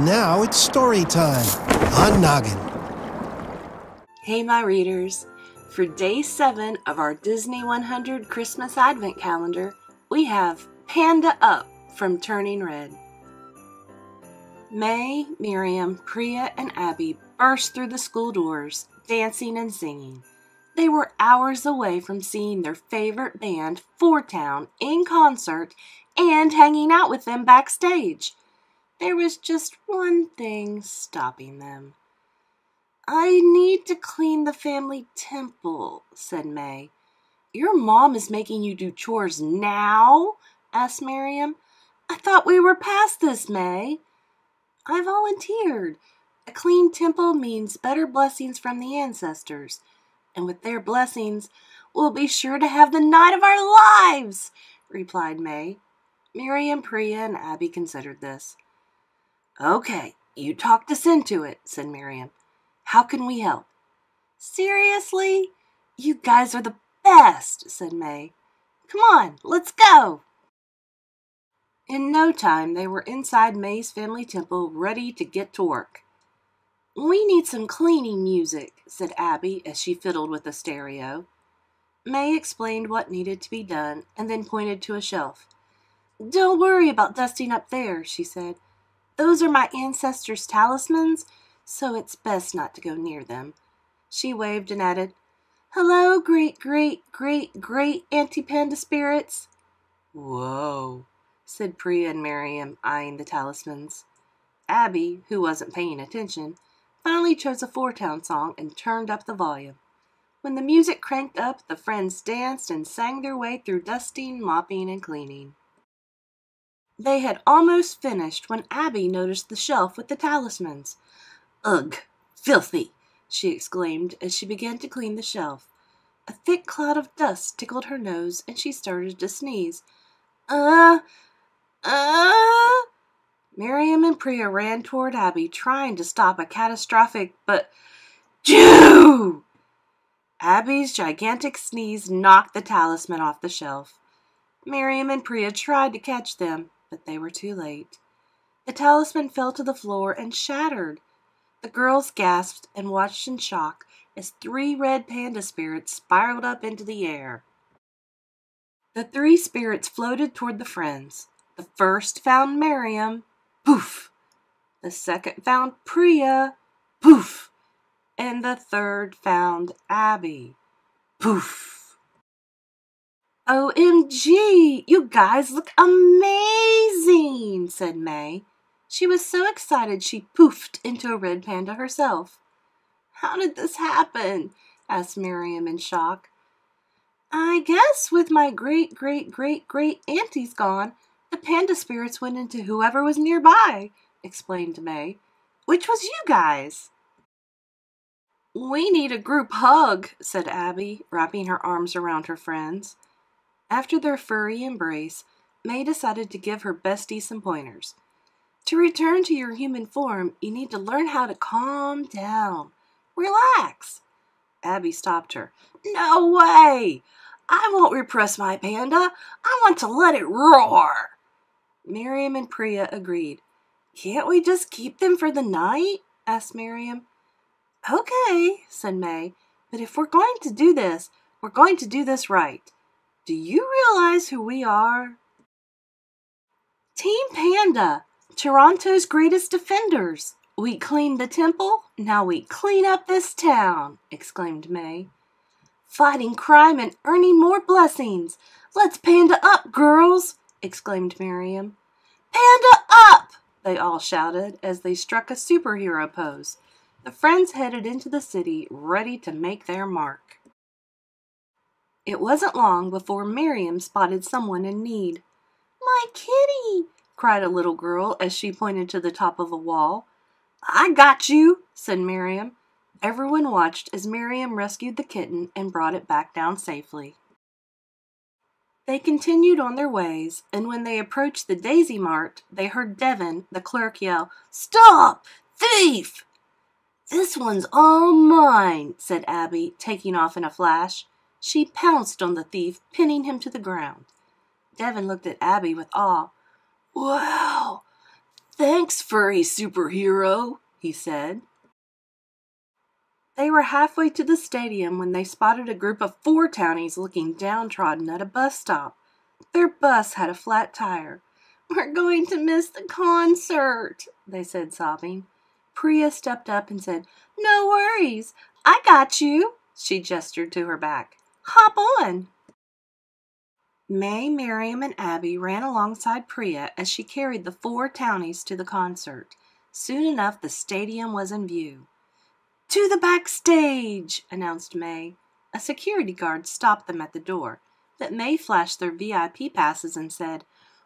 Now it's story time on Noggin. Hey, my readers. For day 7 of our Disney 100 Christmas Advent Calendar, we have Panda Up from Turning Red. May, Miriam, Priya, and Abby burst through the school doors, dancing and singing. They were hours away from seeing their favorite band, Four Town, in concert and hanging out with them backstage. There was just one thing stopping them. "I need to clean the family temple," said May. "Your mom is making you do chores now?" asked Miriam. "I thought we were past this, May." "I volunteered. A clean temple means better blessings from the ancestors. And with their blessings, we'll be sure to have the night of our lives," replied May. Miriam, Priya, and Abby considered this. "Okay, you talked us into it," said Miriam. "How can we help?" "Seriously? You guys are the best," said May. "Come on, let's go." In no time, they were inside May's family temple, ready to get to work. "We need some cleaning music," said Abby as she fiddled with the stereo. May explained what needed to be done and then pointed to a shelf. "Don't worry about dusting up there," she said. "Those are my ancestors' talismans, so it's best not to go near them." She waved and added, "Hello, great Auntie Panda spirits." "Whoa," said Priya and Miriam, eyeing the talismans. Abby, who wasn't paying attention, finally chose a Four Town song and turned up the volume. When the music cranked up, the friends danced and sang their way through dusting, mopping, and cleaning. They had almost finished when Abby noticed the shelf with the talismans. "Ugh, filthy!" she exclaimed as she began to clean the shelf. A thick cloud of dust tickled her nose and she started to sneeze. Miriam and Priya ran toward Abby, trying to stop a catastrophic but Jew! Abby's gigantic sneeze knocked the talisman off the shelf. Miriam and Priya tried to catch them, but they were too late. The talisman fell to the floor and shattered. The girls gasped and watched in shock as 3 red panda spirits spiraled up into the air. The 3 spirits floated toward the friends. The first found Miriam. Poof! The second found Priya. Poof! And the third found Abby. Poof! "OMG, you guys look amazing," said May. She was so excited she poofed into a red panda herself. "How did this happen?" asked Miriam in shock. "I guess with my great aunties gone, the panda spirits went into whoever was nearby," explained May. "Which was you guys." "We need a group hug," said Abby, wrapping her arms around her friends. After their furry embrace, May decided to give her bestie some pointers. "To return to your human form, you need to learn how to calm down. Relax." Abby stopped her. "No way! I won't repress my panda. I want to let it roar." Miriam and Priya agreed. "Can't we just keep them for the night?" asked Miriam. "Okay," said May, "but if we're going to do this, we're going to do this right. Do you realize who we are?" "Team Panda, Toronto's greatest defenders. We cleaned the temple, now we clean up this town," exclaimed May. "Fighting crime and earning more blessings. Let's panda up, girls," exclaimed Miriam. "Panda up!" they all shouted as they struck a superhero pose. The friends headed into the city, ready to make their mark. It wasn't long before Miriam spotted someone in need. "My kitty!" cried a little girl as she pointed to the top of a wall. "I got you," said Miriam. Everyone watched as Miriam rescued the kitten and brought it back down safely. They continued on their ways, and when they approached the Daisy Mart, they heard Devin, the clerk, yell, "Stop! Thief!" "This one's all mine," said Abby, taking off in a flash. She pounced on the thief, pinning him to the ground. Devin looked at Abby with awe. "Wow, "Thanks, furry superhero," he said. They were halfway to the stadium when they spotted a group of four townies looking downtrodden at a bus stop. Their bus had a flat tire. "We're going to miss the concert," they said, sobbing. Priya stepped up and said, "No worries. I got you." She gestured to her back. "Hop on." May, Miriam, and Abby ran alongside Priya as she carried the four townies to the concert. Soon enough, the stadium was in view. "To the backstage," announced May. A security guard stopped them at the door, but May flashed their VIP passes and said,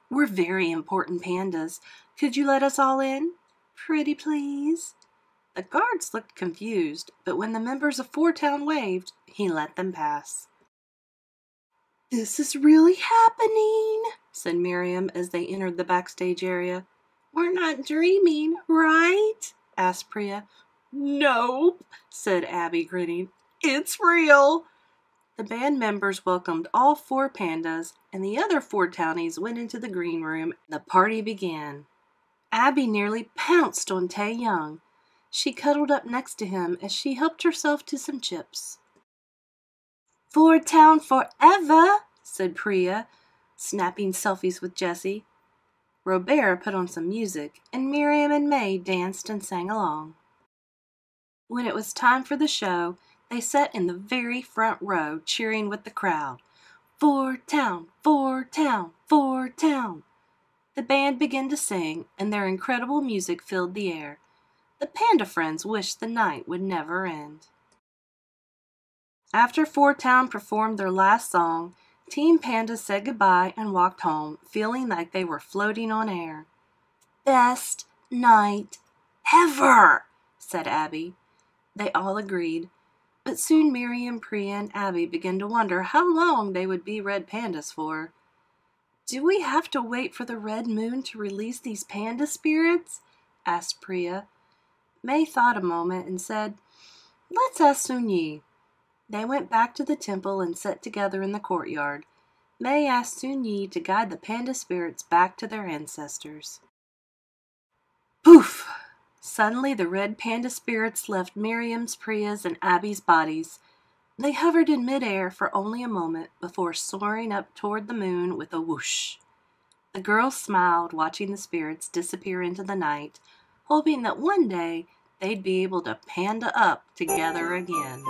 "We're very important pandas. Could you let us all in? Pretty please." The guards looked confused, but when the members of Four Town waved, he let them pass. "This is really happening," said Miriam as they entered the backstage area. "We're not dreaming, right?" asked Priya. "Nope," said Abby, grinning. "It's real." The band members welcomed all four pandas, and the other four townies went into the green room. The party began. Abby nearly pounced on Tae Young. She cuddled up next to him as she helped herself to some chips. "Four Town forever," said Priya, snapping selfies with Jessie. Robert put on some music, and Miriam and May danced and sang along. When it was time for the show, they sat in the very front row, cheering with the crowd. "Four Town, Four Town, Four Town." The band began to sing, and their incredible music filled the air. The panda friends wished the night would never end. After Four Town performed their last song, Team Panda said goodbye and walked home, feeling like they were floating on air. "Best night ever," said Abby. They all agreed, but soon Miriam, Priya, and Abby began to wonder how long they would be red pandas for. "Do we have to wait for the red moon to release these panda spirits?" asked Priya. May thought a moment and said, "Let's ask Sun-Yi." They went back to the temple and sat together in the courtyard. May asked Sun-Yi to guide the panda spirits back to their ancestors. Poof! Suddenly the red panda spirits left Miriam's, Priya's, and Abby's bodies. They hovered in midair for only a moment before soaring up toward the moon with a whoosh. The girls smiled, watching the spirits disappear into the night, hoping that one day they'd be able to panda up together again.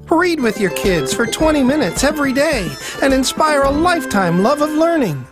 Read with your kids for 20 minutes every day and inspire a lifetime love of learning.